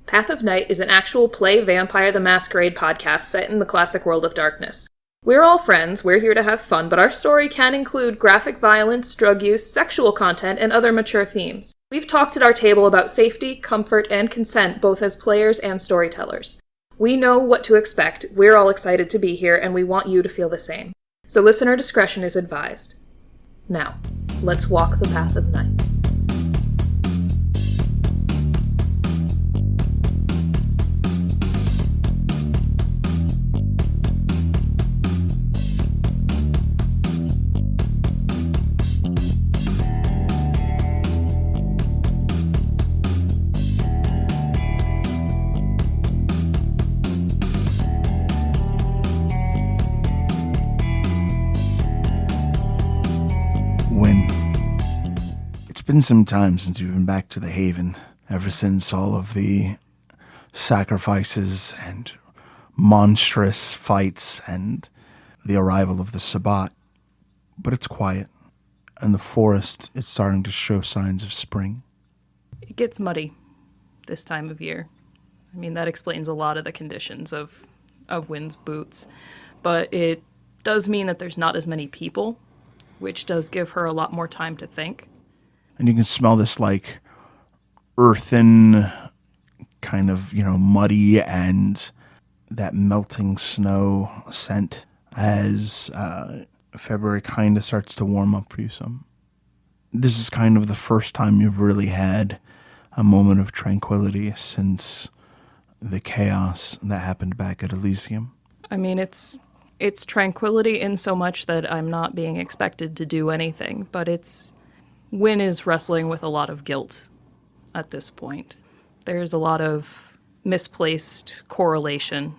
Path of Night is an actual play Vampire the Masquerade podcast set in the classic world of darkness. We're all friends, we're here to have fun, but our story can include graphic violence, drug use, sexual content, and other mature themes. We've talked at our table about safety, comfort, and consent both as players and storytellers. We know what to expect, we're all excited to be here, and we want you to feel the same. So listener discretion is advised. Now, let's walk the path of night. Wynn, it's been some time since you've been back to the Haven, ever since all of the sacrifices and monstrous fights and the arrival of the Sabbat. But it's quiet, and the forest is starting to show signs of spring. It gets muddy this time of year. I mean, that explains a lot of the conditions of Wynn's boots. But it does mean that there's not as many people, which does give her a lot more time to think. And you can smell this, like, earthen, kind of, muddy and that melting snow scent as February kind of starts to warm up for you some. This is kind of the first time you've really had a moment of tranquility since the chaos that happened back at Elysium. I mean, it's tranquility in so much that I'm not being expected to do anything, but Wynn is wrestling with a lot of guilt at this point. There's a lot of misplaced correlation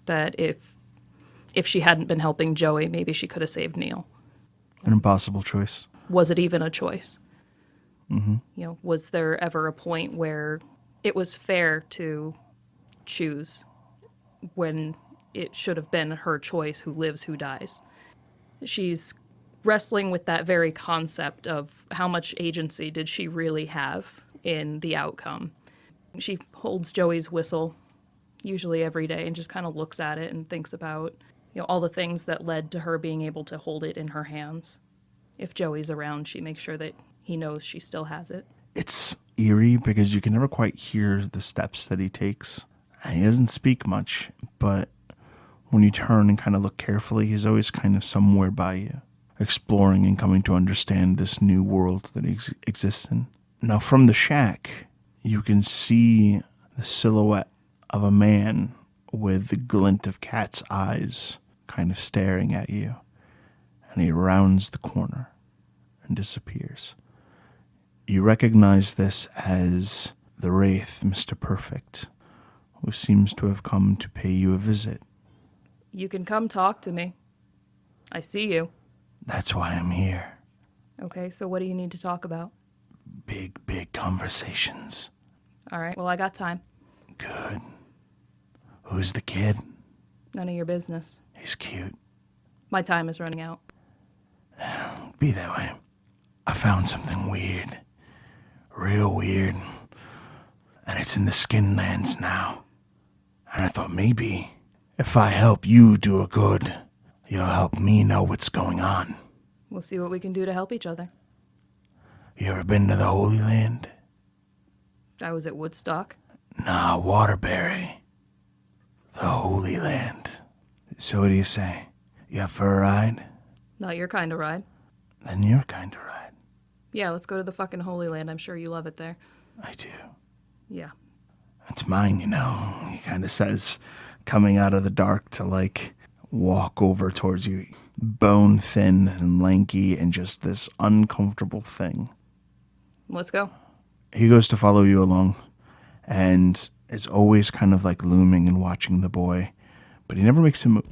that if she hadn't been helping Joey, maybe she could have saved Neil. An impossible choice. Was it even a choice? Mm-hmm. Was there ever a point where it was fair to choose when it should have been her choice who lives, who dies? She's wrestling with that very concept of how much agency did she really have in the outcome. She holds Joey's whistle usually every day and just kind of looks at it and thinks about all the things that led to her being able to hold it in her hands. If Joey's around, she makes sure that he knows she still has it. It's eerie because you can never quite hear the steps that he takes. And he doesn't speak much, but when you turn and kind of look carefully, he's always kind of somewhere by you, exploring and coming to understand this new world that he exists in. Now, from the shack, you can see the silhouette of a man with the glint of cat's eyes kind of staring at you. And he rounds the corner and disappears. You recognize this as the Wraith, Mr. Perfect, who seems to have come to pay you a visit. You can come talk to me. I see you. That's why I'm here. Okay, so what do you need to talk about? Big conversations. All right, well, I got time. Good. Who's the kid? None of your business. He's cute. My time is running out. Be that way. I found something weird. Real weird. And it's in the Skinlands now. And I thought maybe if I help you do a good, you'll help me know what's going on. We'll see what we can do to help each other. You ever been to the Holy Land? I was at Woodstock. Nah, Waterbury. The Holy Land. So what do you say? You up for a ride? Not your kind of ride. Then your kind of ride. Yeah, let's go to the fucking Holy Land. I'm sure you love it there. I do. Yeah. It's mine, he kind of says, coming out of the dark to, walk over towards you. Bone thin and lanky and just this uncomfortable thing. Let's go. He goes to follow you along and is always kind of looming and watching the boy, but he never makes a move.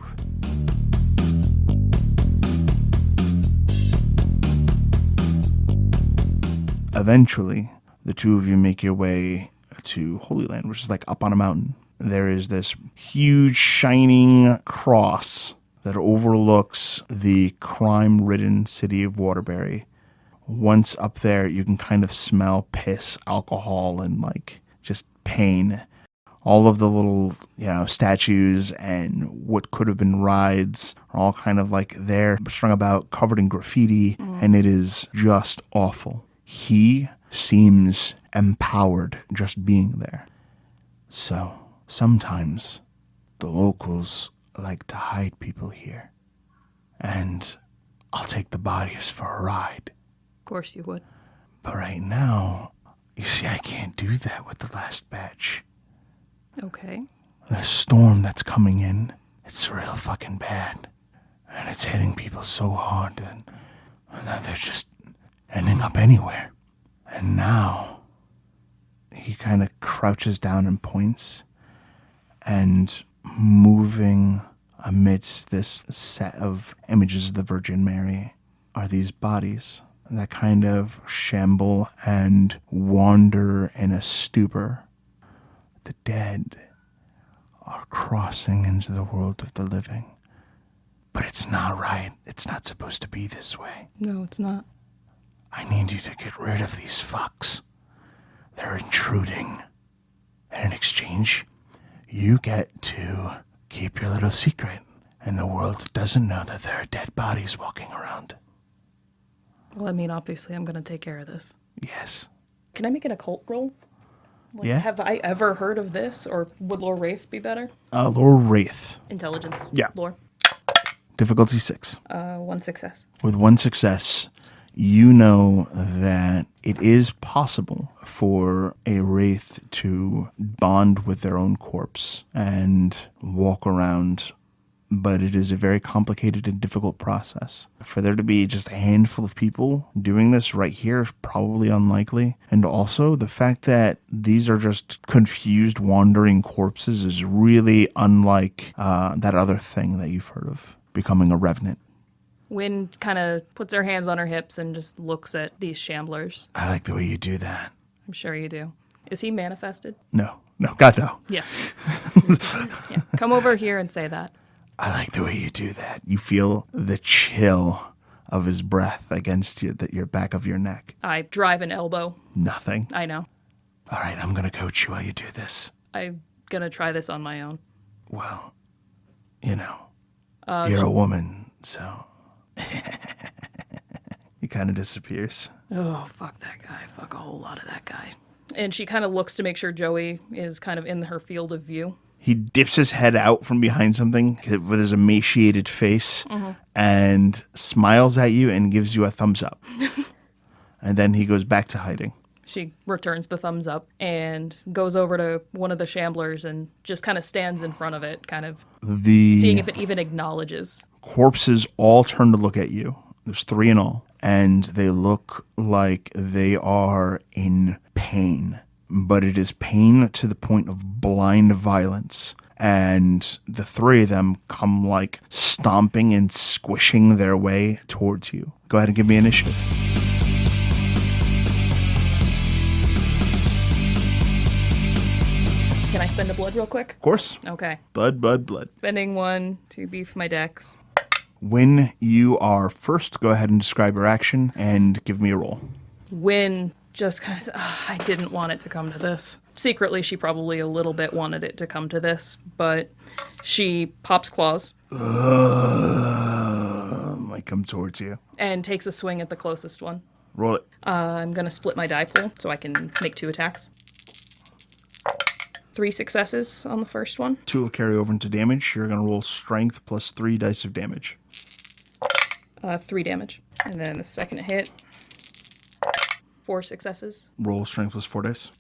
Eventually, the two of you make your way to Holy Land, which is up on a mountain. There is this huge shining cross that overlooks the crime-ridden city of Waterbury. Once up there, you can kind of smell piss, alcohol, and just pain. All of the little, statues and what could have been rides are all kind of like there, strung about, covered in graffiti, and it is just awful. He seems empowered just being there. So, sometimes the locals like to hide people here. And I'll take the bodies for a ride. Of course you would. But right now, you see, I can't do that with the last batch. Okay. The storm that's coming in, it's real fucking bad. And it's hitting people so hard that they're just ending up anywhere. And now, he kind of crouches down and points, and moving amidst this set of images of the Virgin Mary are these bodies that kind of shamble and wander in a stupor. The dead are crossing into the world of the living. But it's not right. It's not supposed to be this way. No, it's not. I need you to get rid of these fucks. They're intruding. And in exchange, you get to keep your little secret, and the world doesn't know that there are dead bodies walking around. Well, I mean, obviously I'm going to take care of this. Yes. Can I make an occult roll? Yeah. Have I ever heard of this, or would Lore Wraith be better? Lore Wraith. Intelligence. Yeah. Lore. Difficulty 6. 1 success. With 1 success, you know that it is possible for a wraith to bond with their own corpse and walk around, but it is a very complicated and difficult process. For there to be just a handful of people doing this right here is probably unlikely. And also, the fact that these are just confused, wandering corpses is really unlike that other thing that you've heard of, becoming a revenant. Wynn kind of puts her hands on her hips and just looks at these shamblers. I like the way you do that. I'm sure you do. Is he manifested? No, God, no. Yeah. Yeah. Come over here and say that. I like the way you do that. You feel the chill of his breath against your back of your neck. I drive an elbow. Nothing. I know. All right, I'm going to coach you while you do this. I'm going to try this on my own. Well, you're a woman, so... He kind of disappears. Oh, fuck that guy. Fuck a whole lot of that guy. And she kind of looks to make sure Joey is kind of in her field of view. He dips his head out from behind something with his emaciated face and smiles at you and gives you a thumbs up. And then he goes back to hiding. She returns the thumbs up and goes over to one of the shamblers and just kind of stands in front of it, kind of seeing if it even acknowledges. Corpses all turn to look at you. There's 3 in all. And they look like they are in pain. But it is pain to the point of blind violence. And the 3 of them come like stomping and squishing their way towards you. Go ahead and give me initiative. Can I spend a blood real quick? Of course. Okay. Blood. Spending 1 to beef my dex. When you are first, go ahead and describe your action and give me a roll. Wynn just kind of, I didn't want it to come to this. Secretly, she probably a little bit wanted it to come to this, but she pops claws. Might come towards you. And takes a swing at the closest one. Roll it. I'm going to split my die pool so I can make 2 attacks. 3 successes on the first one. 2 will carry over into damage. You're going to roll strength plus 3 dice of damage. 3 damage. And then the second hit, 4 successes. Roll strength plus 4 dice.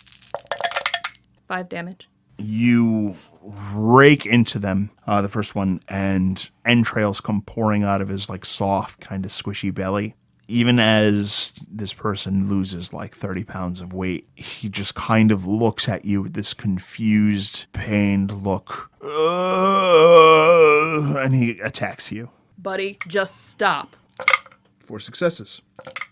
5 damage. You rake into them, the first one, and entrails come pouring out of his like soft, kind of squishy belly. Even as this person loses like 30 pounds of weight, he just kind of looks at you with this confused, pained look. And he attacks you. Buddy, just stop. 4 successes.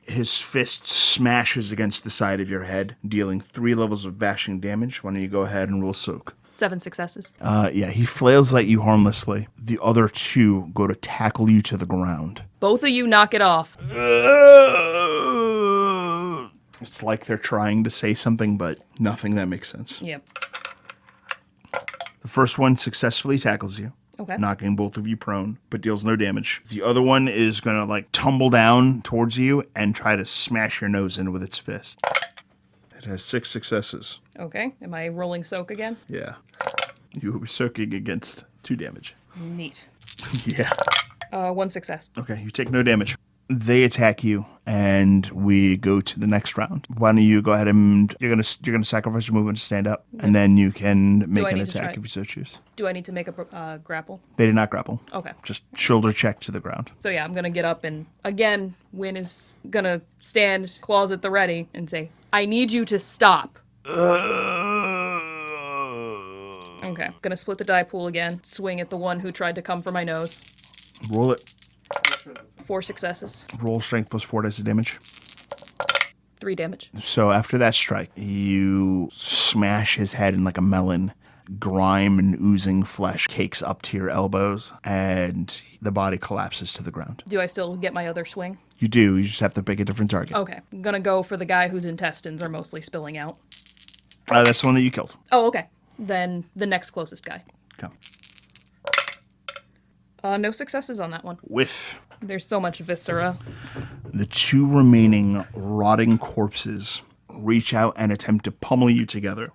His fist smashes against the side of your head, dealing 3 levels of bashing damage. Why don't you go ahead and roll soak? 7 successes. He flails at you harmlessly. The other 2 go to tackle you to the ground. Both of you knock it off. It's like they're trying to say something, but nothing that makes sense. Yep. first one successfully tackles you. Okay. Knocking both of you prone, but deals no damage. The other one is going to like tumble down towards you and try to smash your nose in with its fist. It has 6 successes. Okay. Am I rolling soak again? Yeah. You will be soaking against 2 damage. Neat. Yeah. 1 success. Okay, you take no damage. They attack you, and we go to the next round. Why don't you go ahead and you're gonna sacrifice your movement to stand up, and then you can make I an need to attack try? if you so choose. Do I need to make a grapple? They did not grapple. Okay. Just shoulder check to the ground. So yeah, I'm gonna get up and again, Wynn is gonna stand, claws at the ready, and say, "I need you to stop." Okay. Gonna split the die pool again. Swing at the one who tried to come for my nose. Roll it. 4 successes. Roll strength plus 4 dice of damage. 3 damage. So after that strike, you smash his head in like a melon. Grime and oozing flesh cakes up to your elbows, and the body collapses to the ground. Do I still get my other swing? You do. You just have to pick a different target. Okay. I'm gonna go for the guy whose intestines are mostly spilling out. That's the one that you killed. Oh, okay. Then the next closest guy. Okay. No successes on that one. With There's so much viscera. the 2 remaining rotting corpses reach out and attempt to pummel you together.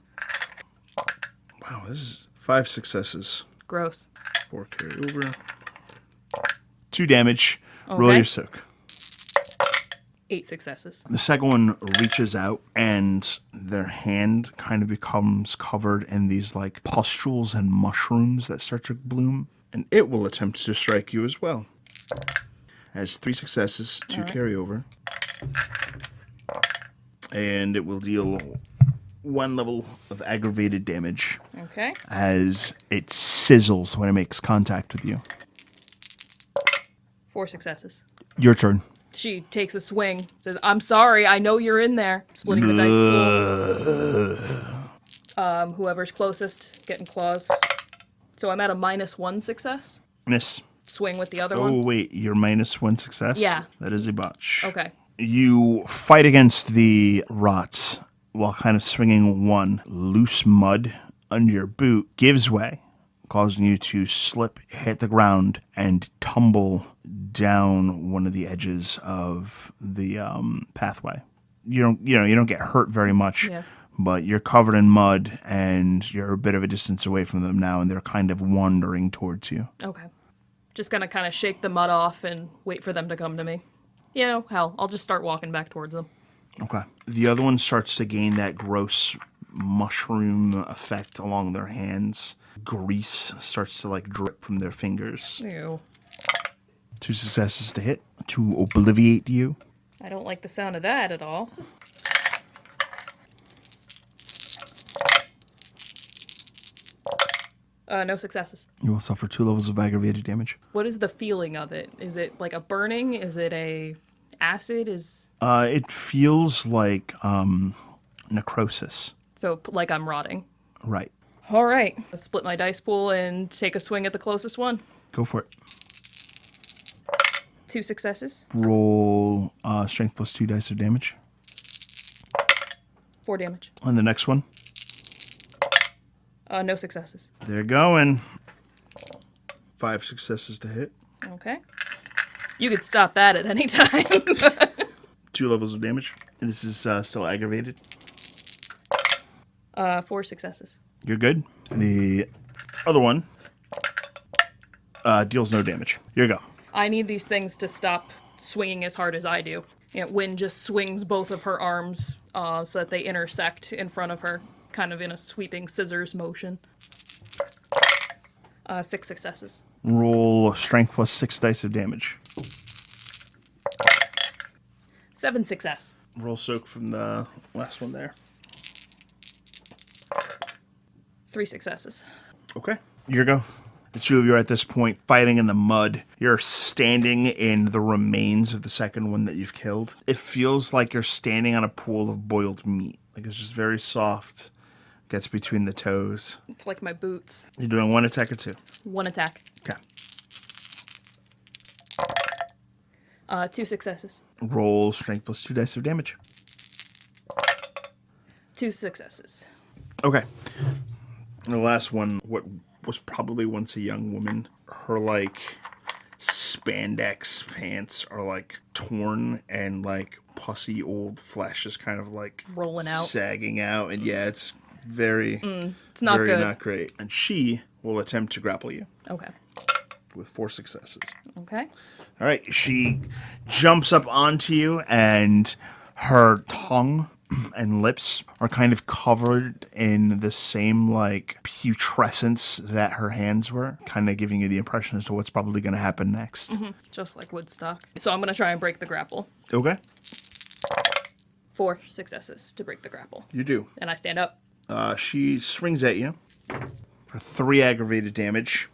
Wow, this is 5 successes. Gross. 4 carry over. 2 damage. Roll Okay. your soak. 8 successes. The second one reaches out, and their hand kind of becomes covered in these like pustules and mushrooms that start to bloom, and it will attempt to strike you as well. Has 3 successes, 2 carry over, and it will deal 1 level of aggravated damage Okay. as it sizzles when it makes contact with you. 4 successes. Your turn. She takes a swing, says, "I'm sorry, I know you're in there." Splitting the dice pool. Whoever's closest, getting claws. So I'm at a -1 success. Miss. Swing with the other Oh, one. wait, you're -1 success? Yeah. That is a botch. Okay. You fight against the rots while kind of swinging one. Loose mud under your boot gives way, causing you to slip, hit the ground, and tumble down one of the edges of the pathway. You don't get hurt very much, Yeah. but you're covered in mud, and you're a bit of a distance away from them now, and they're kind of wandering towards you. Okay. Just gonna kind of shake the mud off and wait for them to come to me. You know, hell, I'll just start walking back towards them. Okay. The other one starts to gain that gross mushroom effect along their hands. Grease starts to like drip from their fingers. Ew. 2 successes to hit, to obliviate you. I don't like the sound of that at all. No successes. You will suffer 2 levels of aggravated damage. What is the feeling of it? Is it like a burning? Is it a acid? It feels like necrosis. So like I'm rotting. Right. All right. Let's split my dice pool and take a swing at the closest one. Go for it. 2 successes. Roll strength plus 2 dice of damage. 4 damage. On the next one. No successes. They're going. 5 successes to hit. Okay. You could stop that at any time. 2 levels of damage. And this is still aggravated. 4 successes. You're good. The other one deals no damage. Here you go. I need these things to stop swinging as hard as I do. You know, Wynn just swings both of her arms so that they intersect in front of her, kind of in a sweeping scissors motion. 6 successes. Roll strength plus 6 dice of damage. 7 success. Roll soak from the last one there. 3 successes. Okay. Here you go. The 2 of you are at this point fighting in the mud. You're standing in the remains of the second one that you've killed. It feels like you're standing on a pool of boiled meat. Like it's just very soft. Gets between the toes. It's like my boots. You're doing 1 attack or 2? 1 attack. Okay. 2 successes. Roll strength plus 2 dice of damage. 2 successes. Okay. The last one, what was probably once a young woman, her like spandex pants are like torn and like pussy old flesh is kind of like Rolling out. sagging out, and yeah, it's very, It's not very good. not great. And she will attempt to grapple you Okay. with 4 successes. Okay. All right, she jumps up onto you, and her tongue and lips are kind of covered in the same like putrescence that her hands were, kind of giving you the impression as to what's probably going to happen next. Just like Woodstock. So I'm going to try and break the grapple. Okay, 4 successes to break the grapple. you do. And I stand up. She swings at you for 3 aggravated damage.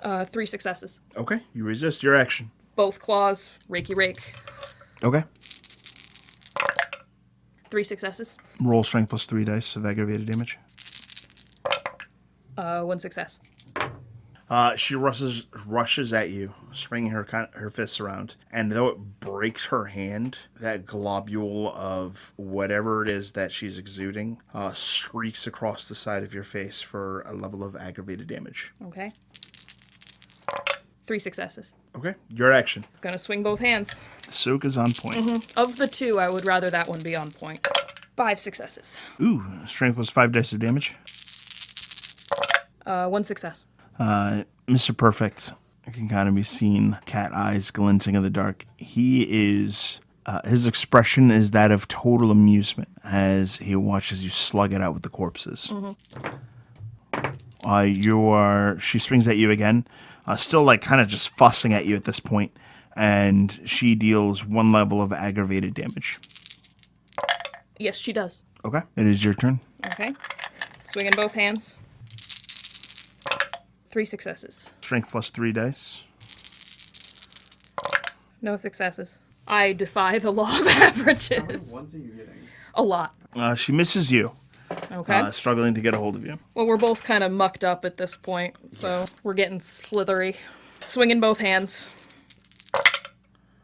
3 successes. Okay, you resist your action. Both claws, Reiki rake. Okay, 3 successes. roll strength plus 3 dice of aggravated damage. 1 success. She rushes at you, swinging her fists around, and though it breaks her hand, that globule of whatever it is that she's exuding streaks across the side of your face for a level of aggravated damage. Okay. 3 successes. Okay, your action. Gonna swing both hands. Soka's on point. Of the 2, I would rather that one be on point. 5 successes. Ooh, strength plus 5 dice of damage. 1 success. Mr. Perfect can kind of be seen, cat eyes glinting in the dark. He is, his expression is that of total amusement as he watches you slug it out with the corpses. She swings at you again, still like kind of just fussing at you at this point, and she deals 1 level of aggravated damage. Yes, she does. Okay, it is your turn. Okay. Swinging both hands. 3 successes. Strength plus 3 dice. No successes. I defy the law of averages. Ones are you getting? A lot. She misses you, Okay. struggling to get a hold of you. Well, we're both kind of mucked up at this point, so we're getting slithery. Swinging both hands.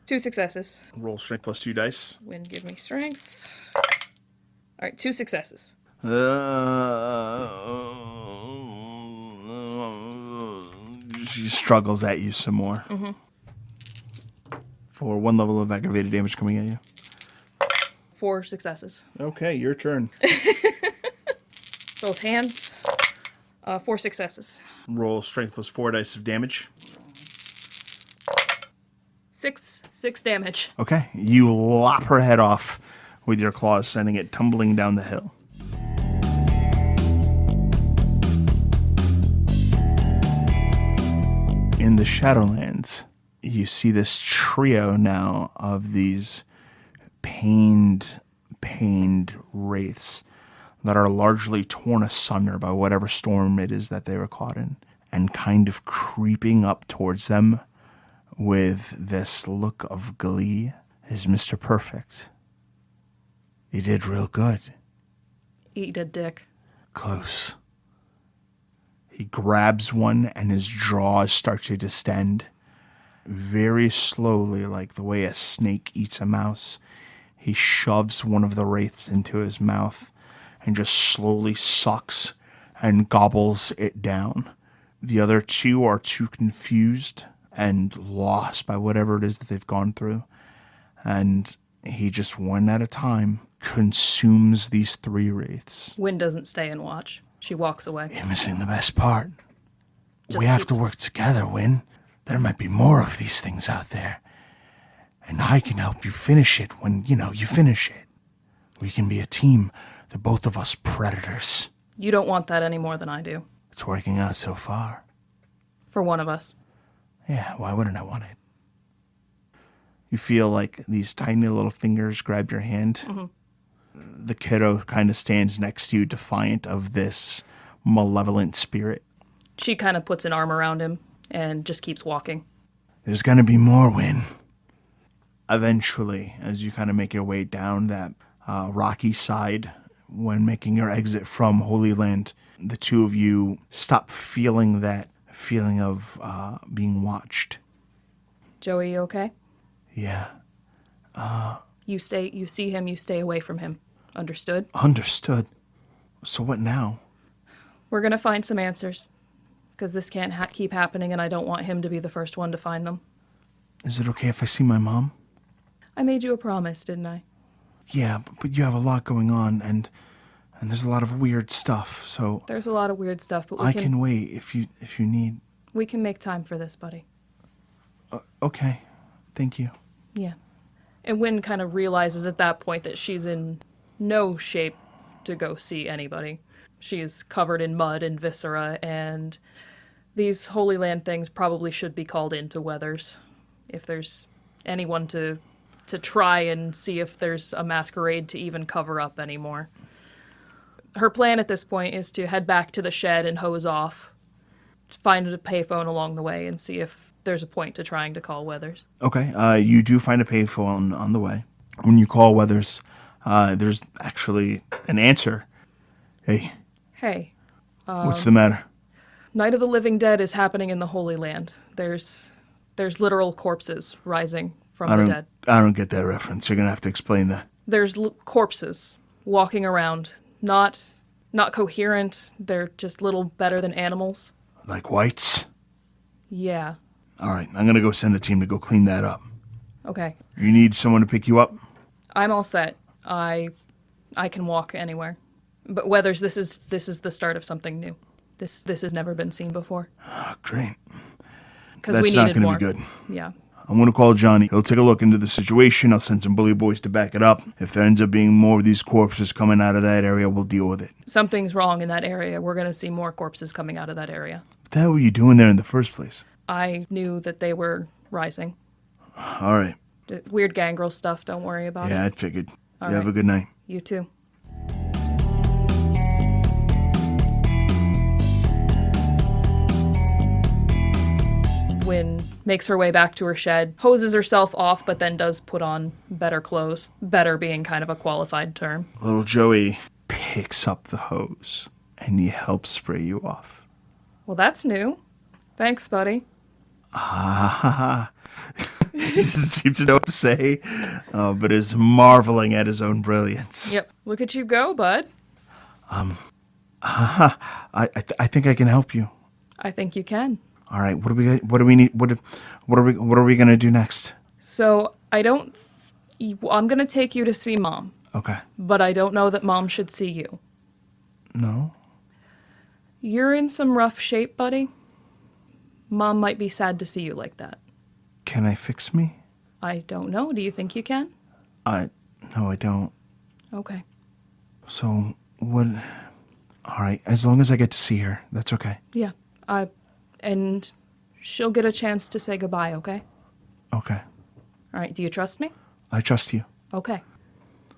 2 successes. Roll strength plus 2 dice. Wynn, give me strength. All right, 2 successes. She struggles at you some more. For 1 level of aggravated damage coming at you. 4 successes. Okay, your turn. Both hands. 4 successes. Roll strength plus 4 dice of damage. 6 damage. Okay, you lop her head off with your claws, sending it tumbling down the hill. In the Shadowlands, you see this trio now of these pained wraiths that are largely torn asunder by whatever storm it is that they were caught in, and kind of creeping up towards them with this look of glee is Mr. Perfect. You did real good. Eat a dick. Close. He grabs one and his jaws start to distend. Very slowly, like the way a snake eats a mouse, he shoves one of the wraiths into his mouth and just slowly sucks and gobbles it down. The other 2 are too confused and lost by whatever it is that they've gone through. And he just, one at a time, consumes these 3 wraiths. Wynn doesn't stay and watch. She walks away. You're missing the best part. Just We have to keeps- work together, Wynn. There might be more of these things out there. And I can help you finish it when, you finish it. We can be a team, the both of us predators. You don't want that any more than I do. It's working out so far. For one of us. Yeah, why wouldn't I want it? You feel like these tiny little fingers grab your hand. The kiddo kind of stands next to you, defiant of this malevolent spirit. She kind of puts an arm around him and just keeps walking. There's going to be more, Wynn. Eventually, as you kind of make your way down that rocky side, when making your exit from Holy Land, the 2 of you stop feeling that feeling of being watched. Joey, you okay? Yeah. You see him, you stay away from him. Understood? Understood. So what now? We're going to find some answers. Because this can't keep happening, and I don't want him to be the first one to find them. Is it okay if I see my mom? I made you a promise, didn't I? Yeah, but you have a lot going on, and there's a lot of weird stuff, so... There's a lot of weird stuff, but I can wait if you need... We can make time for this, buddy. Okay. Thank you. Yeah. And Wynn kind of realizes at that point that she's in no shape to go see anybody. She is covered in mud and viscera, and these Holy Land things probably should be called into Weathers. If there's anyone to try and see if there's a masquerade to even cover up anymore. Her plan at this point is to head back to the shed and hose off, find a payphone along the way, and see if there's a point to trying to call Weathers. Okay, you do find a payphone on the way. When you call Weathers, there's actually an answer. Hey. Hey. What's the matter? Night of the Living Dead is happening in the Holy Land. There's literal corpses rising from the dead. I don't get that reference. You're going to have to explain that. There's corpses walking around. Not coherent. They're just little better than animals. Like whites? Yeah. All right, I'm going to go send a team to go clean that up. Okay. You need someone to pick you up? I'm all set. I can walk anywhere. But Weathers, this is the start of something new. This has never been seen before. Oh, great. Because we That's not needed going to more. be good. Yeah. I'm going to call Johnny. He'll take a look into the situation. I'll send some bully boys to back it up. If there ends up being more of these corpses coming out of that area, we'll deal with it. Something's wrong in that area. We're going to see more corpses coming out of that area. What the hell were you doing there in the first place? I knew that they were rising. All right. Weird gangrel stuff. Don't worry about it. Yeah, I figured. All you have right. a good night. You too. Wynn makes her way back to her shed, hoses herself off, but then does put on better clothes. Better being kind of a qualified term. Little Joey picks up the hose, and he helps spray you off. Well, that's new. Thanks, buddy. He doesn't seem to know what to say, but is marveling at his own brilliance. Yep. Look at you go, bud. I think I can help you. I think you can. All right, what do we need? What are we gonna do next? So, I'm gonna take you to see Mom. Okay. But I don't know that Mom should see you. No? You're in some rough shape, buddy. Mom might be sad to see you like that. Can I fix me? I don't know. Do you think you can? No, I don't. Okay. So, what... All right, as long as I get to see her, that's okay. Yeah. And she'll get a chance to say goodbye, okay? Okay. All right. Do you trust me? I trust you. Okay.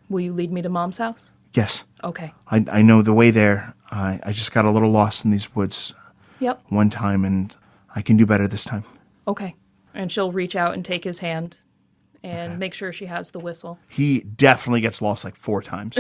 Will you lead me to Mom's house? Yes. Okay. I know the way there. I just got a little lost in these woods Yep. one time, and I can do better this time. Okay. And she'll reach out and take his hand and make sure she has the whistle. He definitely gets lost like 4 times.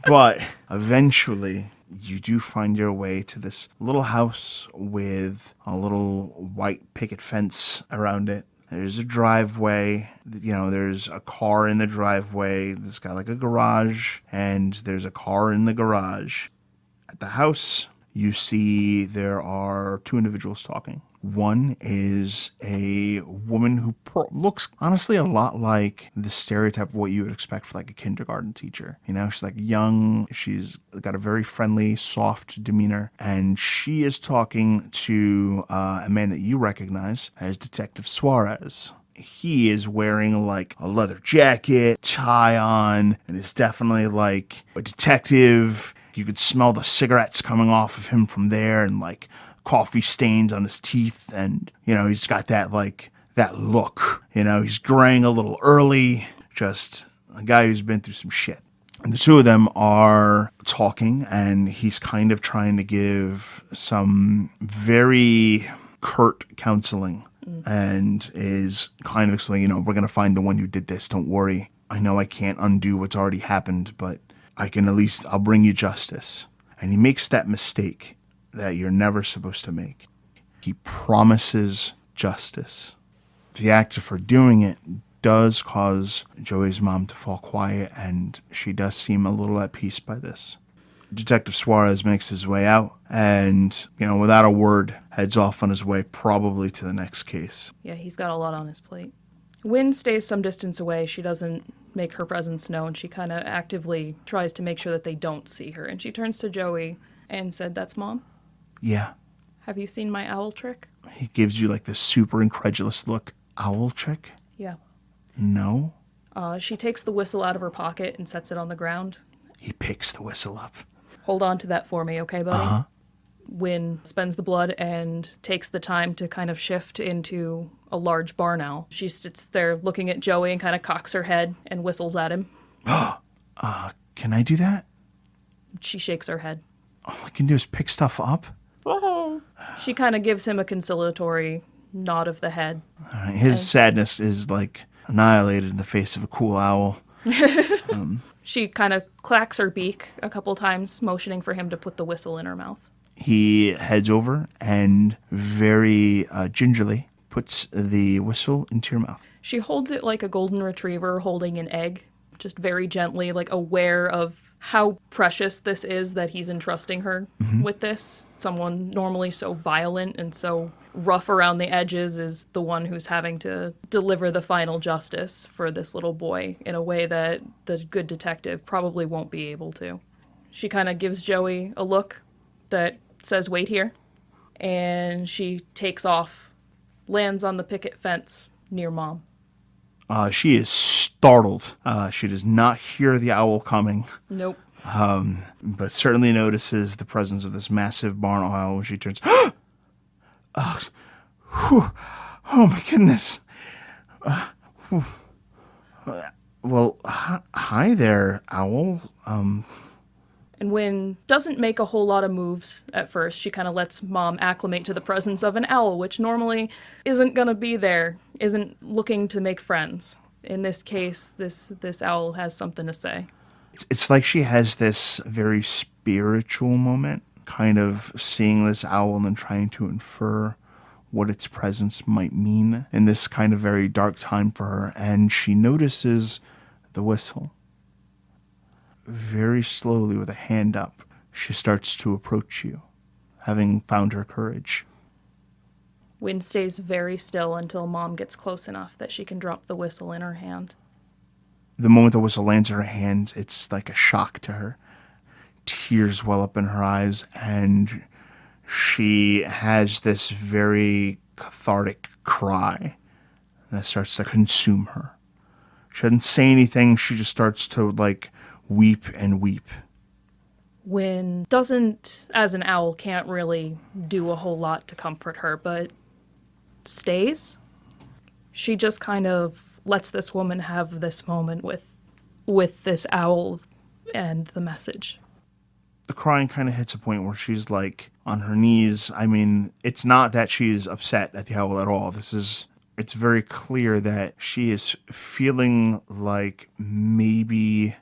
But eventually, you do find your way to this little house with a little white picket fence around it. There's a driveway, there's a car in the driveway. It's got like a garage, and there's a car in the garage. At the house, you see there are 2 individuals talking. One is a woman who looks honestly a lot like the stereotype of what you would expect for like a kindergarten teacher. She's like young, she's got a very friendly, soft demeanor, and she is talking to a man that you recognize as Detective Suarez. He is wearing like a leather jacket, tie on, and is definitely like a detective. You could smell the cigarettes coming off of him from there, and like coffee stains on his teeth, and he's got that look. He's graying a little early, just a guy who's been through some shit. And the 2 of them are talking, and he's kind of trying to give some very curt counseling, and is kind of explaining, we're going to find the one who did this, don't worry. I know I can't undo what's already happened, but I'll bring you justice. And he makes that mistake that you're never supposed to make. He promises justice. The actor for doing it does cause Joey's mom to fall quiet, and she does seem a little at peace by this. Detective Suarez makes his way out and, without a word, heads off on his way probably to the next case. Yeah, he's got a lot on his plate. Wynn stays some distance away. She doesn't make her presence known. She kind of actively tries to make sure that they don't see her. And she turns to Joey and said, "That's Mom? Yeah. Have you seen my owl trick?" He gives you like this super incredulous look. Owl trick? Yeah. No. She takes the whistle out of her pocket and sets it on the ground. He picks the whistle up. Hold on to that for me, okay, buddy? Uh-huh. Wynn spends the blood and takes the time to kind of shift into a large barn owl. She sits there looking at Joey and kind of cocks her head and whistles at him. Can I do that? She shakes her head. All I can do is pick stuff up? She kind of gives him a conciliatory nod of the head. His sadness is like annihilated in the face of a cool owl. She kind of clacks her beak a couple times, motioning for him to put the whistle in her mouth. He heads over and very gingerly puts the whistle into your mouth. She holds it like a golden retriever holding an egg, just very gently, like aware of how precious this is that he's entrusting her with this. Someone normally so violent and so rough around the edges is the one who's having to deliver the final justice for this little boy in a way that the good detective probably won't be able to. She kind of gives Joey a look that says, "Wait here," and she takes off, lands on the picket fence near Mom. She is startled. She does not hear the owl coming. Nope. But certainly notices the presence of this massive barn owl when she turns. Oh my goodness. Well, hi there, owl. And Wynn doesn't make a whole lot of moves at first. She kind of lets Mom acclimate to the presence of an owl, which normally isn't going to be there, isn't looking to make friends. In this case, this owl has something to say. It's like she has this very spiritual moment, kind of seeing this owl and then trying to infer what its presence might mean in this kind of very dark time for her. And she notices the whistle. Very slowly, with a hand up, she starts to approach you, having found her courage. Wynn stays very still until Mom gets close enough that she can drop the whistle in her hand. The moment the whistle lands in her hand, it's like a shock to her. Tears well up in her eyes, and she has this very cathartic cry that starts to consume her. She doesn't say anything, she just starts to, weep and weep. Wynn doesn't, as an owl, can't really do a whole lot to comfort her, but stays. She just kind of lets this woman have this moment with this owl and the message. The crying kind of hits a point where she's on her knees. I mean, it's not that she's upset at the owl at all. It's very clear that she is feeling like maybe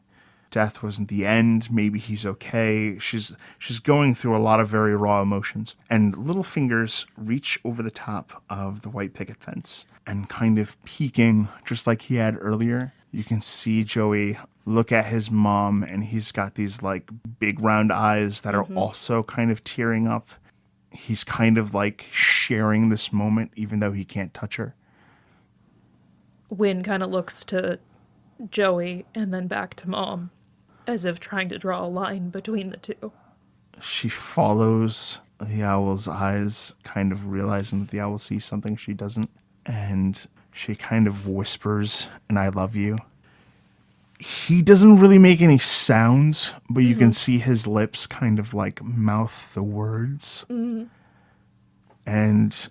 death wasn't the end. Maybe he's okay. She's going through a lot of very raw emotions. And little fingers reach over the top of the white picket fence and kind of peeking, just like he had earlier. You can see Joey look at his mom, and he's got these big round eyes that are also kind of tearing up. He's kind of sharing this moment, even though he can't touch her. Wynn kind of looks to Joey and then back to Mom, as if trying to draw a line between the two. She follows the owl's eyes, kind of realizing that the owl sees something she doesn't, and she kind of whispers, "And I love you." He doesn't really make any sounds, but you can see his lips kind of mouth the words. And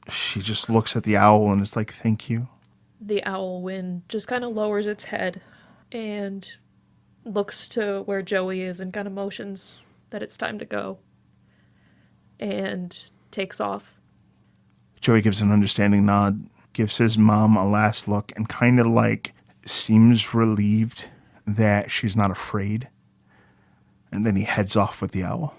she just looks at the owl and is like, "Thank you." The owl, Wynn, just kind of lowers its head and looks to where Joey is and kind of motions that it's time to go and takes off. Joey gives an understanding nod, gives his mom a last look, and kind of seems relieved that she's not afraid. And then he heads off with the owl.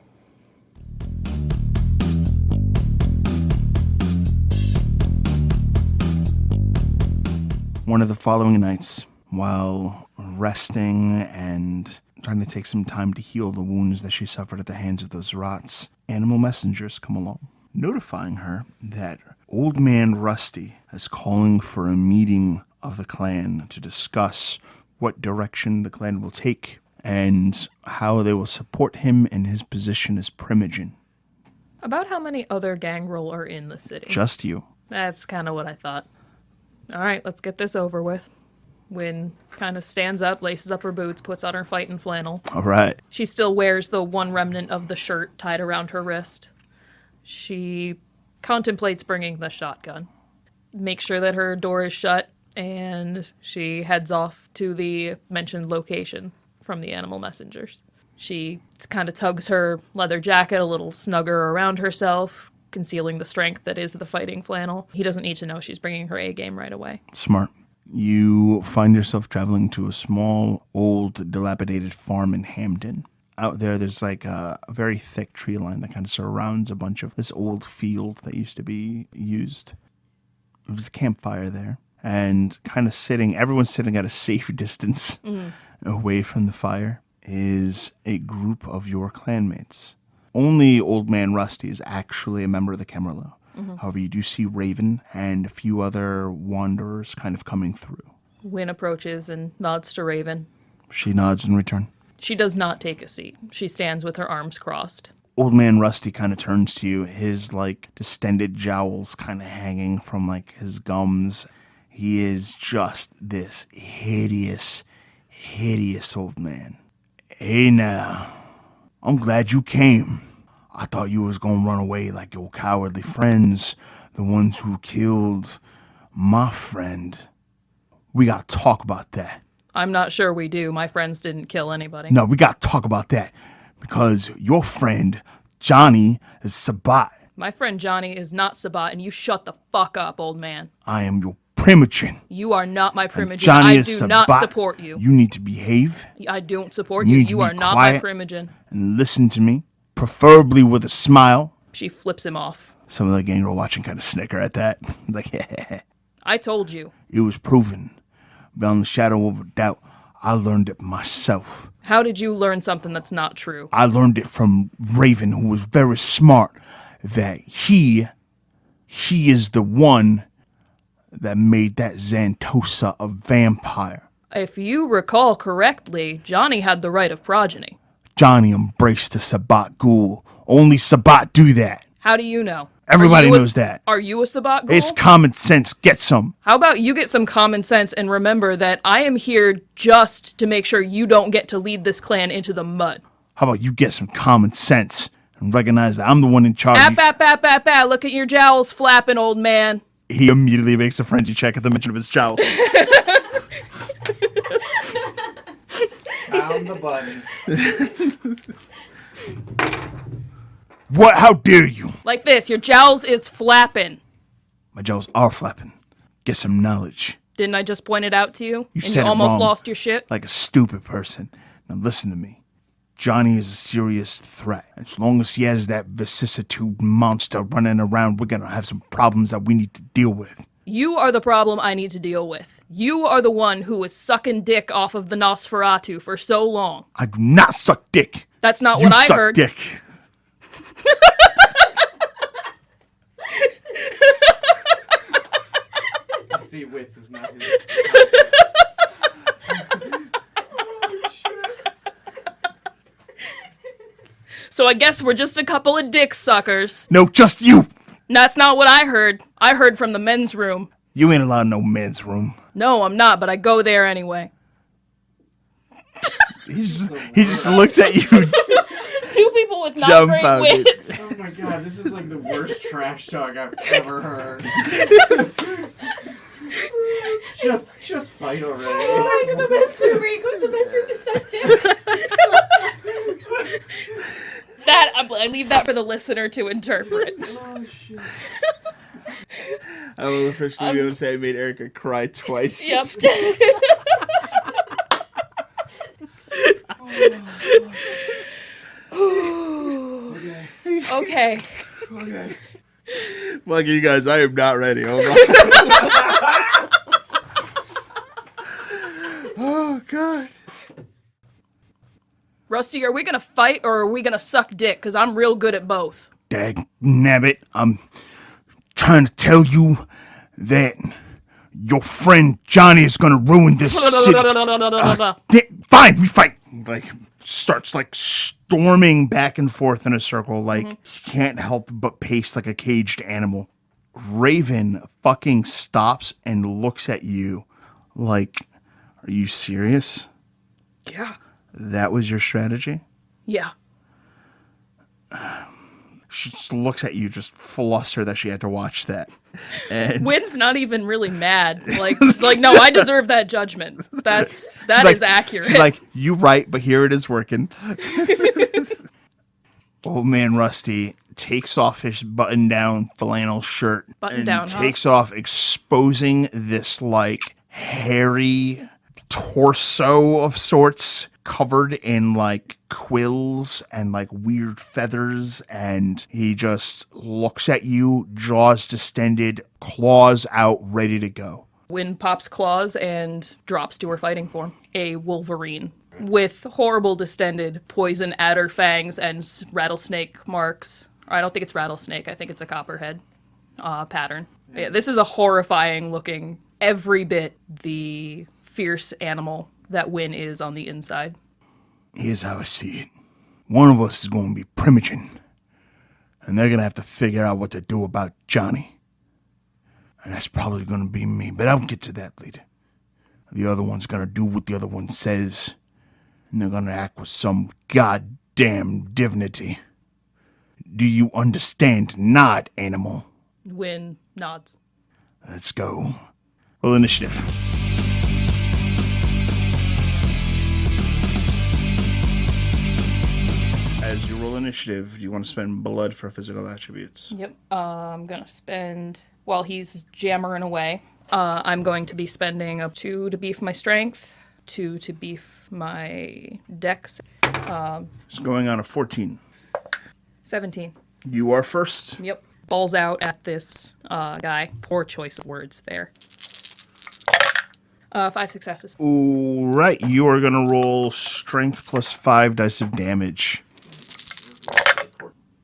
One of the following nights, while resting and trying to take some time to heal the wounds that she suffered at the hands of those rots, animal messengers come along, notifying her that Old Man Rusty is calling for a meeting of the clan to discuss what direction the clan will take and how they will support him in his position as primogen. About how many other gangrel are in the city? Just you. That's kind of what I thought. All right, let's get this over with. Wynn kind of stands up, laces up her boots, puts on her fighting flannel. All right. She still wears the one remnant of the shirt tied around her wrist. She contemplates bringing the shotgun. Makes sure that her door is shut, and she heads off to the mentioned location from the animal messengers. She kind of tugs her leather jacket a little snugger around herself, concealing the strength that is the fighting flannel. He doesn't need to know she's bringing her A game right away. Smart. You find yourself traveling to a small, old, dilapidated farm in Hamden. Out there's like a very thick tree line that kind of surrounds a bunch of this old field that used to be used. There's a campfire there. And kind of everyone's sitting at a safe distance away from the fire, is a group of your clanmates. Only Old Man Rusty is actually a member of the Camerlow. However, you do see Raven and a few other wanderers kind of coming through. Wynn approaches and nods to Raven. She nods in return. She does not take a seat. She stands with her arms crossed. Old Man Rusty kind of turns to you, his distended jowls kind of hanging from his gums. He is just this hideous, hideous old man. Hey now, I'm glad you came. I thought you was gonna run away like your cowardly friends, the ones who killed my friend. We gotta talk about that. I'm not sure we do. My friends didn't kill anybody. No, we gotta talk about that. Because your friend, Johnny, is Sabat. My friend Johnny is not Sabat, and you shut the fuck up, old man. I am your primogen. You are not my primogen. Johnny I is do Sabat. not support you. You need to behave. I don't support you. You are not my primogen. And listen to me, preferably with a smile. She flips him off. Some of the gang were watching kind of snicker at that. I told you. It was proven. Beyond the shadow of a doubt, I learned it myself. How did you learn something that's not true? I learned it from Raven, who was very smart, that he is the one that made that Xantosa a vampire. If you recall correctly, Johnny had the right of progeny. Johnny embraced the Sabat ghoul. Only Sabat do that. How do you know? Everybody knows that. Are you a Sabat ghoul? It's common sense. Get some. How about you get some common sense and remember that I am here just to make sure you don't get to lead this clan into the mud. How about you get some common sense and recognize that I'm the one in charge? Look at your jowls flapping, old man. He immediately makes a frenzy check at the mention of his jowl. Found the button. What? How dare you? Like this, your jowls is flapping. My jowls are flapping. Get some knowledge. Didn't I just point it out to you? You and said you it almost wrong, lost your shit? like a stupid person. Now listen to me. Johnny is a serious threat. As long as he has that vicissitude monster running around, we're gonna have some problems that we need to deal with. You are the problem I need to deal with. You are the one who was sucking dick off of the Nosferatu for so long. I do not suck dick. That's not what I suck heard. Dick. See, wits is not his. So I guess we're just a couple of dick suckers. No, just you. That's not what I heard. I heard from the men's room. You ain't allowed no men's room. No, I'm not, but I go there anyway. He just looks at you. Two people with not great Dumbfounded. wits. Oh my god, this is like the worst trash talk I've ever heard. just fight already. Oh, go to the men's room, Erika. Go to the men's room to That I leave that for the listener to interpret. Oh shit. I will officially be able to say I made Erika cry twice. Yep. Okay. Okay. Fuck you guys, I am not ready. Hold on. God. Rusty, are we gonna fight or are we gonna suck dick? Because I'm real good at both. Dag nabbit, I'm trying to tell you that your friend Johnny is gonna ruin this city. Fine, we fight. Like, starts like storming back and forth in a circle, like he can't help but pace like a caged animal. Raven fucking stops and looks at you like, are you serious? Yeah. That was your strategy? Yeah. She just looks at you, just flustered that she had to watch that. And Wynn's not even really mad. Like no, I deserve that judgment. That is accurate. She's like, you right, but here it is working. Old man Rusty takes off his button-down flannel shirt Button-down, huh? takes off, exposing this like hairy torso of sorts, covered in like quills and like weird feathers, and he just looks at you, jaws distended, claws out, ready to go. Wynn pops claws and drops to her fighting form. A Wolverine with horrible distended poison adder fangs and rattlesnake marks. Or I don't think it's rattlesnake. I think it's a copperhead pattern. Yeah, this is a horrifying looking, every bit the fierce animal that Wynn is on the inside. Here's how I see it. One of us is going to be Primogen, and they're going to have to figure out what to do about Johnny. And that's probably going to be me, but I'll get to that later. The other one's going to do what the other one says, and they're going to act with some goddamn dignity. Do you understand? Nod, animal. Wynn nods. Let's go. Roll initiative. As you roll initiative, do you want to spend blood for physical attributes? Yep. I'm going to spend, while he's jammering away, I'm going to be spending up 2 to beef my strength, 2 to beef my dex. It's going on a 14. 17. You are first. Yep. Balls out at this guy. Poor choice of words there. 5 successes. All right, you are going to roll strength plus 5 dice of damage.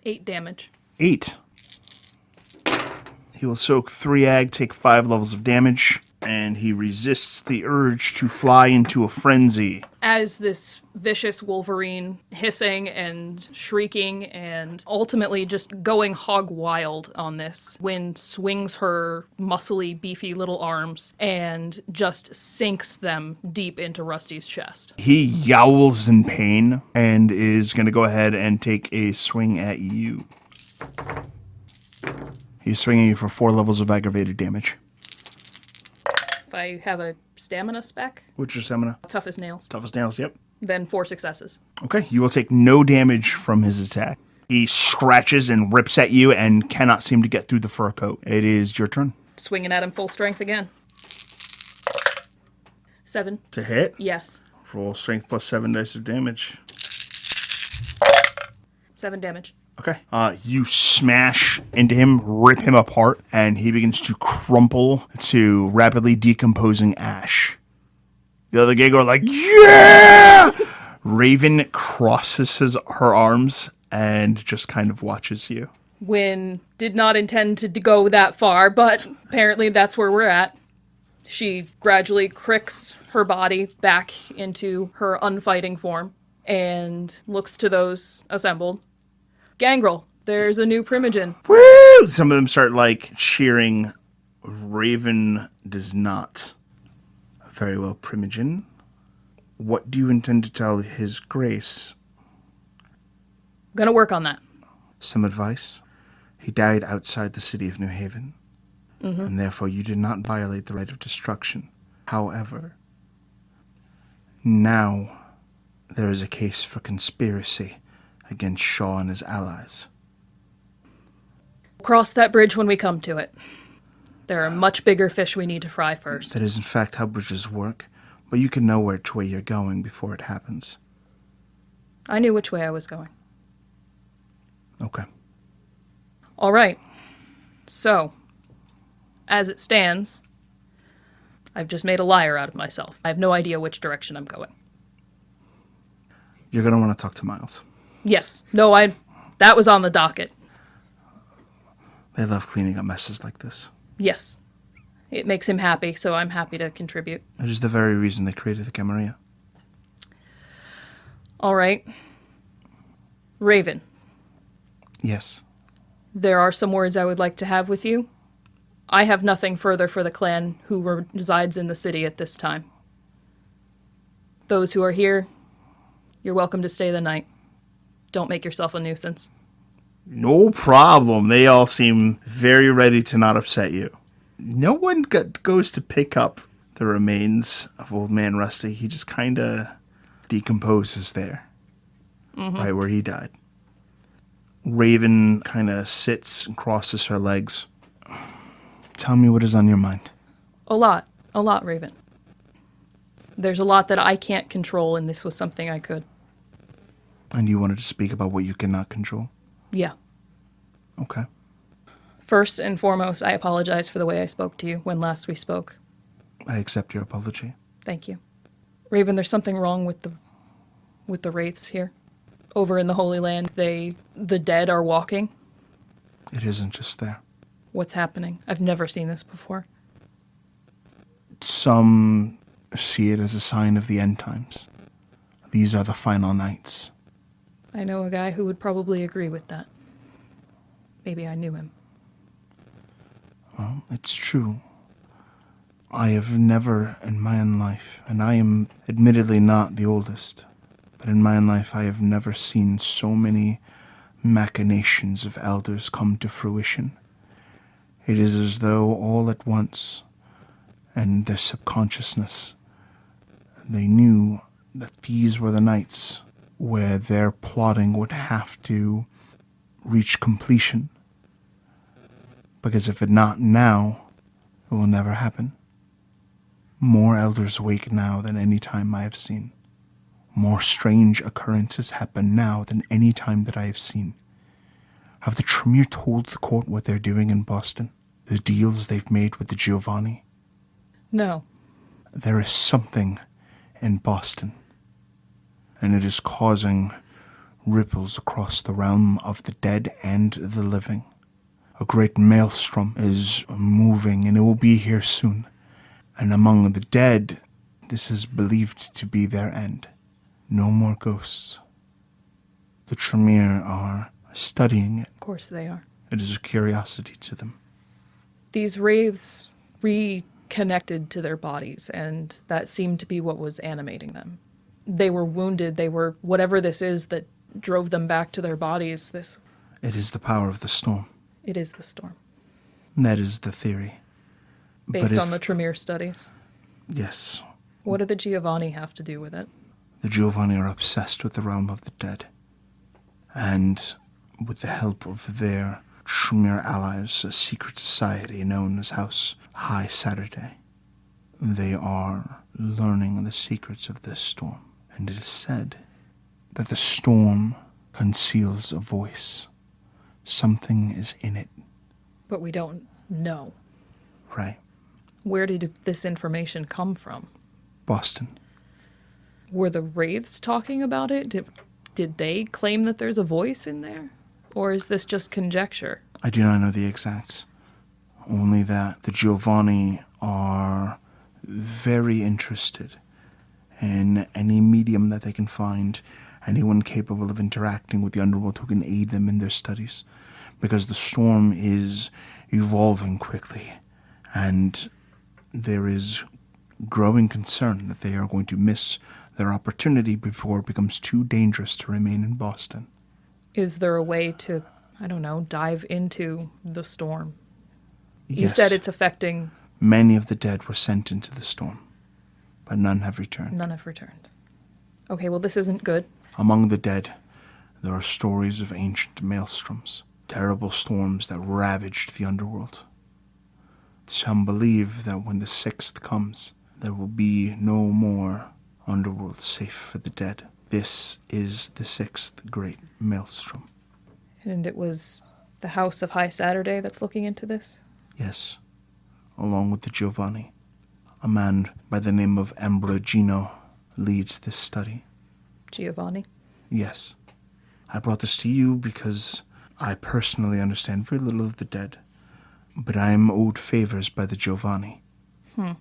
8 damage. 8. He will soak 3 ag, take 5 levels of damage, and he resists the urge to fly into a frenzy. As this vicious Wolverine hissing and shrieking and ultimately just going hog wild on this, Wynn swings her muscly, beefy little arms and just sinks them deep into Rusty's chest. He yowls in pain and is going to go ahead and take a swing at you. He's swinging you for 4 levels of aggravated damage. If I have a stamina spec, What's your stamina? tough as nails, Toughest nails, yep. then 4 successes. Okay, you will take no damage from his attack. He scratches and rips at you and cannot seem to get through the fur coat. It is your turn. Swinging at him full strength again. 7. To hit, Yes. roll strength plus 7 dice of damage. 7 damage. Okay. You smash into him, rip him apart, and he begins to crumple to rapidly decomposing ash. The other gay girl like, yeah! Raven crosses her arms and just kind of watches you. Wynn did not intend to go that far, but apparently that's where we're at. She gradually cricks her body back into her unfighting form and looks to those assembled. Gangrel, there's a new Primogen. Woo! Some of them start like cheering. Raven does not. Very well, Primogen. What do you intend to tell his grace? Gonna work on that. Some advice. He died outside the city of New Haven, and therefore you did not violate the right of destruction. However, now there is a case for conspiracy against Shaw and his allies. Cross that bridge when we come to it. There are much bigger fish we need to fry first. That is in fact how bridges work, but you can know which way you're going before it happens. I knew which way I was going. Okay. All right. So, as it stands, I've just made a liar out of myself. I have no idea which direction I'm going. You're going to want to talk to Miles. Yes. No, that was on the docket. They love cleaning up messes like this. Yes. It makes him happy, so I'm happy to contribute. It is the very reason they created the Camarilla. All right. Raven, Yes. there are some words I would like to have with you. I have nothing further for the clan who resides in the city at this time. Those who are here, you're welcome to stay the night. Don't make yourself a nuisance. No problem. They all seem very ready to not upset you. No one goes to pick up the remains of Old Man Rusty. He just kind of decomposes there, right where he died. Raven kind of sits and crosses her legs. Tell me what is on your mind. A lot, Raven. There's a lot that I can't control, and this was something I could. And you wanted to speak about what you cannot control? Yeah. Okay. First and foremost, I apologize for the way I spoke to you when last we spoke. I accept your apology. Thank you. Raven, there's something wrong with the wraiths here. Over in the Holy Land, the dead are walking. It isn't just there. What's happening? I've never seen this before. Some see it as a sign of the end times. These are the final nights. I know a guy who would probably agree with that. Maybe I knew him. Well, it's true. I have never in my own life, and I am admittedly not the oldest, but in my own life I have never seen so many machinations of elders come to fruition. It is as though all at once, in their subconsciousness, they knew that these were the nights where their plotting would have to reach completion. Because if it not now, it will never happen. More elders awake now than any time I have seen. More strange occurrences happen now than any time that I have seen. Have the Tremere told the court what they're doing in Boston? The deals they've made with the Giovanni? No. There is something in Boston, and it is causing ripples across the realm of the dead and the living. A great maelstrom is moving, and it will be here soon. And among the dead, this is believed to be their end. No more ghosts. The Tremere are studying it. Of course they are. It is a curiosity to them. These wraiths reconnected to their bodies, and that seemed to be what was animating them. They were wounded. They were whatever this is that drove them back to their bodies. It is the power of the storm. It is the storm. That is the theory. Based on the Tremere studies. Yes. What do the Giovanni have to do with it? The Giovanni are obsessed with the realm of the dead. And with the help of their Tremere allies, a secret society known as House High Saturday, they are learning the secrets of this storm. And it is said that the storm conceals a voice. Something is in it. But we don't know. Right. Where did this information come from? Boston. Were the wraiths talking about it? Did they claim that there's a voice in there? Or is this just conjecture? I do not know the exacts. Only that the Giovanni are very interested in any medium that they can find, anyone capable of interacting with the underworld who can aid them in their studies. Because the storm is evolving quickly, and there is growing concern that they are going to miss their opportunity before it becomes too dangerous to remain in Boston. Is there a way to, dive into the storm? Yes. You said it's affecting... Many of the dead were sent into the storm, but none have returned. None have returned. Okay, well, this isn't good. Among the dead, there are stories of ancient maelstroms, terrible storms that ravaged the underworld. Some believe that when the 6th comes, there will be no more underworld safe for the dead. This is the 6th great maelstrom. And it was the House of High Saturday that's looking into this? Yes, along with the Giovanni. A man by the name of Ambrogino leads this study. Giovanni? Yes. I brought this to you because I personally understand very little of the dead, but I am owed favors by the Giovanni. I'm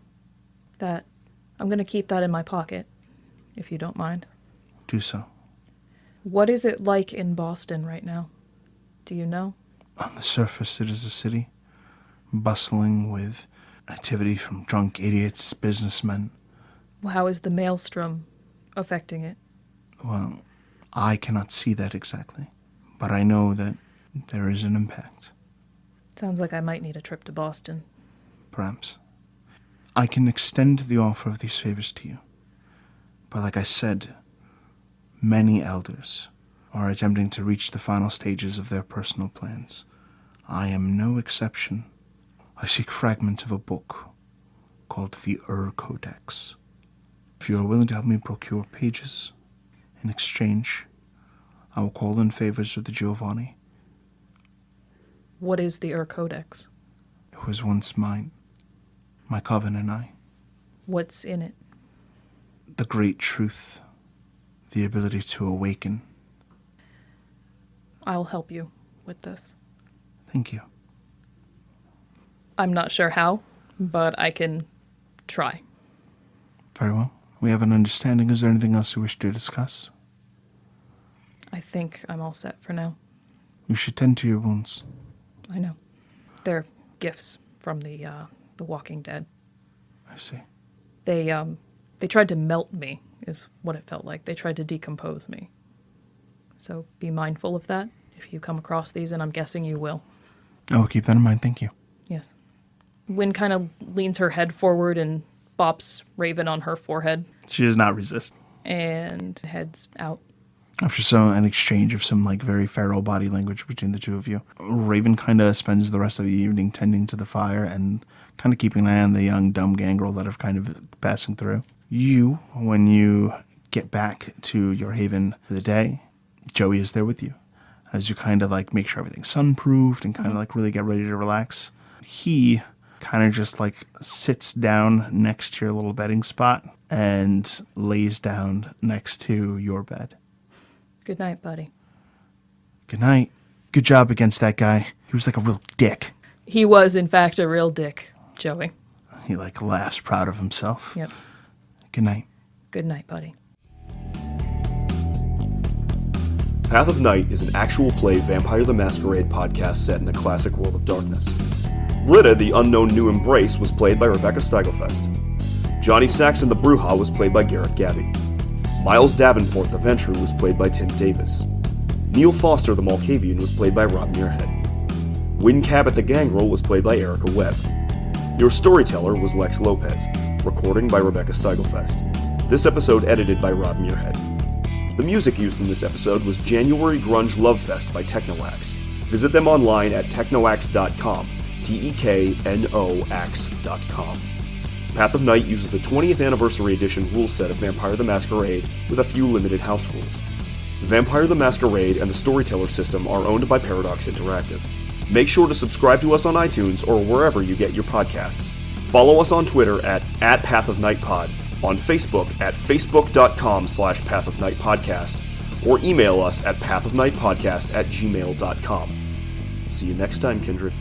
going to keep that in my pocket, if you don't mind. Do so. What is it like in Boston right now? Do you know? On the surface, it is a city, bustling with activity from drunk idiots, businessmen. How is the maelstrom affecting it? Well, I cannot see that exactly, but I know that there is an impact. Sounds like I might need a trip to Boston. Perhaps. I can extend the offer of these favors to you, but like I said, many elders are attempting to reach the final stages of their personal plans. I am no exception. I seek fragments of a book called the Codex. If you are willing to help me procure pages, in exchange, I will call in favors with the Giovanni. What is the Codex? It was once mine, my coven and I. What's in it? The great truth, the ability to awaken. I'll help you with this. Thank you. I'm not sure how, but I can try. Very well. We have an understanding. Is there anything else you wish to discuss? I think I'm all set for now. You should tend to your wounds. I know. They're gifts from the Walking Dead. I see. They tried to melt me, is what it felt like. They tried to decompose me. So be mindful of that if you come across these, and I'm guessing you will. Oh, keep that in mind. Thank you. Yes. Wynn kind of leans her head forward and bops Raven on her forehead She does not resist. and heads out. After an exchange of some very feral body language between the two of you, Raven kind of spends the rest of the evening tending to the fire and kind of keeping an eye on the young dumb gangrel that are kind of passing through. You, when you get back to your haven for the day, Joey is there with you as you kind of make sure everything's sunproofed and kind of really get ready to relax. He kind of just sits down next to your little bedding spot and lays down next to your bed. Good night, buddy. Good night. Good job against that guy. He was a real dick. He was, in fact, a real dick, Joey. He laughs proud of himself. Yep. Good night. Good night, buddy. Path of Night is an actual play Vampire the Masquerade podcast set in the classic world of darkness. Britta, the unknown new embrace, was played by Rebecca Steigelfest. Johnny Saxon the Bruja was played by Garrett Gabby. Miles Davenport the Ventrue was played by Tim Davis. Neil Foster the Malkavian was played by Rob Muirhead. Wynn Cabot the Gangrel was played by Erika Webb. Your storyteller was Lex Lopez. Recording by Rebecca Steigelfest. This episode edited by Rob Muirhead. The music used in this episode was January Grunge Love Fest by Technoax. Visit them online at technoax.com. TEKNOAX.com. Path of Night uses the 20th Anniversary Edition rule set of Vampire the Masquerade with a few limited house rules. Vampire the Masquerade and the Storyteller system are owned by Paradox Interactive. Make sure to subscribe to us on iTunes or wherever you get your podcasts. Follow us on Twitter at @PathOfNightPod, on Facebook at facebook.com/PathOfNightPodcast, or email us at pathofnightpodcast@gmail.com. See you next time, Kindred.